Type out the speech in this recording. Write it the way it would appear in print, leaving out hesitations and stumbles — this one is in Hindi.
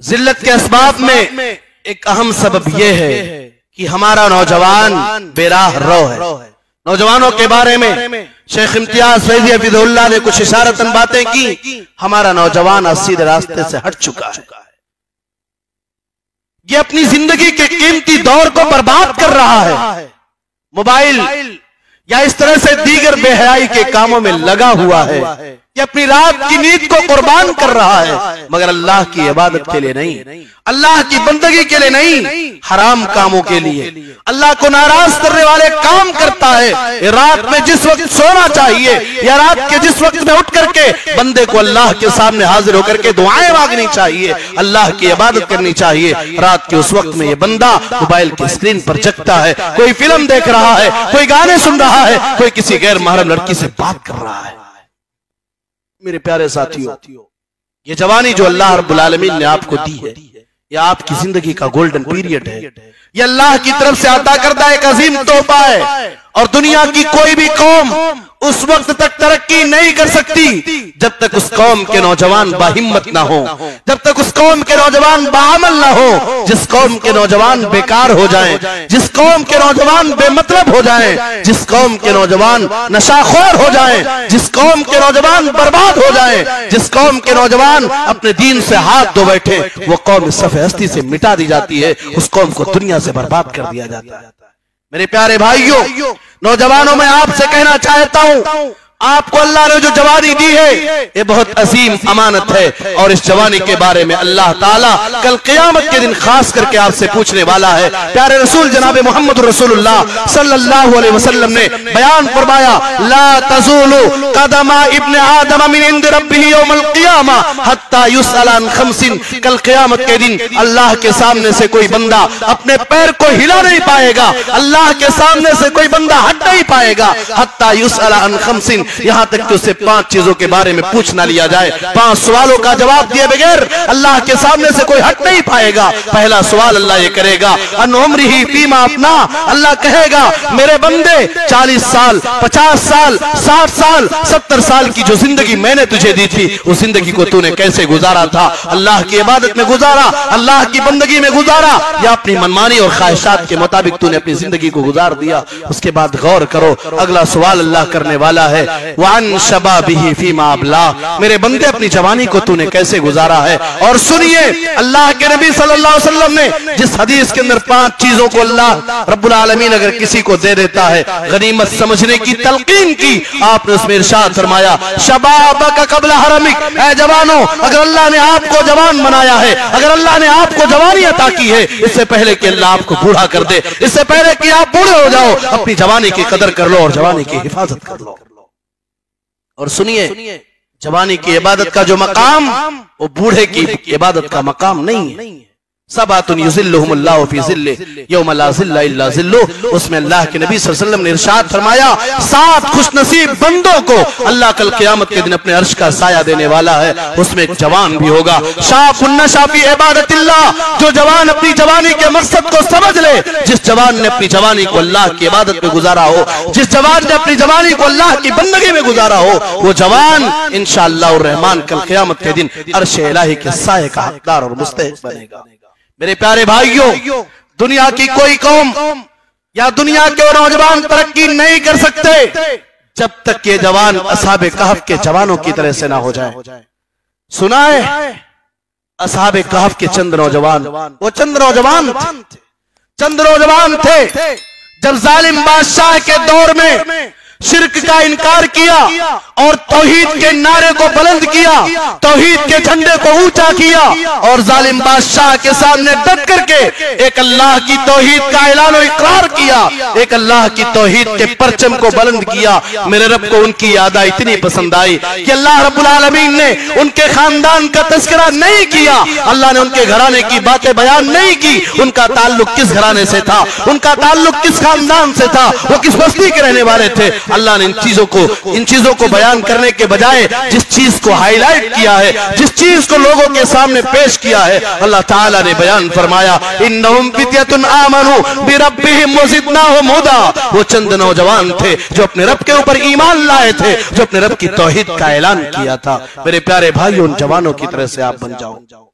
जिल्लत के असबाब में एक अहम सबब यह है कि हमारा नौजवान बेराह रो है। नौजवानों के बारे में शेख इम्तियाज फैजी हफिज़हुल्लाह ने कुछ इशारतन बातें की। हमारा नौजवान सीधे रास्ते से हट चुका है। ये अपनी जिंदगी के कीमती दौर को बर्बाद कर रहा है। मोबाइल या इस तरह से दीगर बेहयाई के कामों में लगा हुआ है। ये अपनी रात की नींद को कुर्बान कर रहा है, मगर अल्लाह की इबादत के लिए नहीं, अल्लाह की बंदगी के लिए नहीं, हराम कामों के लिए, अल्लाह को नाराज करने वाले काम करता है। रात में जिस वक्त सोना चाहिए या रात के जिस वक्त में उठ करके बंदे को अल्लाह के सामने हाजिर होकर के दुआएं मांगनी चाहिए, अल्लाह की इबादत करनी चाहिए, रात के उस वक्त में ये बंदा मोबाइल की स्क्रीन पर जगता है, कोई फिल्म देख रहा है, कोई गाने सुन रहा है, कोई किसी गैर महरम लड़की से बात कर रहा है। मेरे प्यारे साथियों, ये जवानी जो अल्लाह रब्बुल आलमीन ने आपको दी है, यह आपकी जिंदगी का गोल्डन पीरियड है। यह अल्लाह की तरफ से अता करदा एक अजीम तोहफा है। और दुनिया की कोई भी कौम उस वक्त तक तरक्की नहीं कर सकती जब तक उस कौम के नौजवान बाहिम्मत ना हो, जब तक उस कौम के नौजवान बाअमल ना हो। जिस कौम के नौजवान बेकार हो जाएं, जिस कौम के नौजवान बेमतलब हो जाएं, जिस कौम के नौजवान नशाखोर हो जाएं, जिस कौम के नौजवान बर्बाद हो जाएं, जिस कौम के नौजवान अपने दीन से हाथ धो बैठे, वो कौम इस सफ़े हस्ती से मिटा दी जाती है, उस कौम को दुनिया से बर्बाद कर दिया जाता है। मेरे प्यारे भाइयों, नौजवानों, मैं आपसे कहना चाहता हूं, आपको अल्लाह ने जो जवानी दी है ये बहुत अजीम अमानत है। और इस जवानी के बारे में अल्लाह ताला कल क़यामत के दिन खास करके आपसे पूछने वाला है। प्यारे रसूल जनाब मोहम्मद रसूलुल्लाह सल्लल्लाहु अलैहि वसल्लम ने बयान फरमाया, ला तज़ूलु क़दमा इब्न आदम मिन इंद रब्बिही यौमल क़ियामा हत्ता युसअल अन खमसिन। कल क़यामत के दिन अल्लाह के सामने से कोई बंदा अपने पैर को हिला नहीं पाएगा, अल्लाह के सामने से कोई बंदा हट नहीं पाएगा हत्ता युसअल अन खमसिन, यहां तक कि उससे 5 चीजों के बारे में पूछ ना लिया जाए। 5 सवालों का जवाब दिए बगैर अल्लाह के सामने से कोई हट नहीं पाएगा। पहला सवाल अल्लाह ये करेगा, अन उम्रिही फीमा अपना। अल्लाह कहेगा, मेरे बंदे 40 साल 50 साल 60 साल 70 साल की जो जिंदगी मैंने तुझे दी थी, उस जिंदगी को तूने कैसे गुजारा था? अल्लाह की इबादत में गुजारा, अल्लाह की बंदगी में गुजारा, या अपनी मनमानी और ख्वाहिशात के मुताबिक तूने अपनी जिंदगी को गुजार दिया? उसके बाद गौर करो, अगला सवाल अल्लाह करने वाला है, वान शबाबिही फीमा अबला। मेरे बंदे अपनी जवानी को तूने कैसे गुजारा है? और सुनिए, अल्लाह के नबी सल्लल्लाहु अलैहि वसल्लम ने जिस हदीस के अंदर 5 चीजों को अल्लाह रब्बुल आलमीन अगर किसी को दे देता है, गनीमत समझने की तलकीन की, आपने उसमें इरशाद फरमाया, शबाबक क़ब्ल हरमिक। ऐ जवानों, अगर अल्लाह ने आपको जवान बनाया है, अगर अल्लाह ने आपको जवानी अता की है, इससे पहले कि अल्लाह आपको बूढ़ा कर दे, इससे पहले कि आप बूढ़े हो जाओ, अपनी जवानी की कदर कर लो और जवानी की हिफाजत कर लो। और सुनिए, जवानी की इबादत का जो मकाम, वो बूढ़े की इबादत का मकाम नहीं है। सबातुन युज़िल्लुहुमुल्लाहु फी ज़िल्लिही यौम ला ज़िल्ला इल्ला ज़िल्लुहु। उसमें अल्लाह के नबी सल्लल्लाहु अलैहि वसल्लम ने इरशाद फरमाया, 7 खुशनसीब बंदों को अल्लाह कल क़यामत के दिन अपने अर्श का साया देने वाला है। उसमें एक जवान भी होगा, शाफ़ुन नशा फी इबादतिल्लाह। जो जवान अपनी जवानी के मकसद को समझ ले, जिस जवान ने अपनी जवानी को अल्लाह की इबादत में गुजारा हो, जिस जवान ने अपनी जवानी को अल्लाह की बंदगी में गुजारा हो, वो जवान इंशाअल्लाह रहमान कल क़यामत के दिन अर्श इलाही के साये का हकदार और मुस्तहिक़ बनेगा। मेरे प्यारे भाइयों, दुनिया की कोई कौम या दुनिया के नौजवान तरक्की नहीं कर सकते जब तक ये जवान असहाबे कहफ के जवानों की तरह से ना हो जाए। सुना है, असहाबे कहफ के चंद नौजवान, वो चंद नौजवान थे जब जालिम बादशाह के दौर में शिर्क का इनकार किया और तौहीद के नारे को बुलंद किया, तौहीद के झंडे को ऊंचा किया और जालिम बादशाह के सामने डट करके एक अल्लाह की तौहीद का ऐलान और इकरार किया, एक अल्लाह की तौहीद के परचम को बुलंद किया। मेरे रब को उनकी यादा इतनी पसंद आई कि अल्लाह रब्बुल आलमीन ने उनके खानदान का तज़किरा नहीं किया, अल्लाह ने उनके घराने की बातें बयान नहीं की, उनका ताल्लुक किस घराने से था, उनका ताल्लुक किस खानदान से था, वो किस बस्ती के रहने वाले थे। अल्लाह ने इन चीजों को बयान करने के बजाय जिस चीज को हाईलाइट किया है, जिस चीज को लोगों के सामने पेश किया है, अल्लाह ताला ने बयान फरमाया, इन्नहुम फित्यतुन आमनू बिरब्बिहिम वज़िदनाहुम हुदा। वो चंद नौजवान थे जो अपने रब के ऊपर ईमान लाए थे, जो अपने रब की तौहीद का ऐलान किया था। मेरे प्यारे भाइयों, उन जवानों की तरह से आप बन जाओ।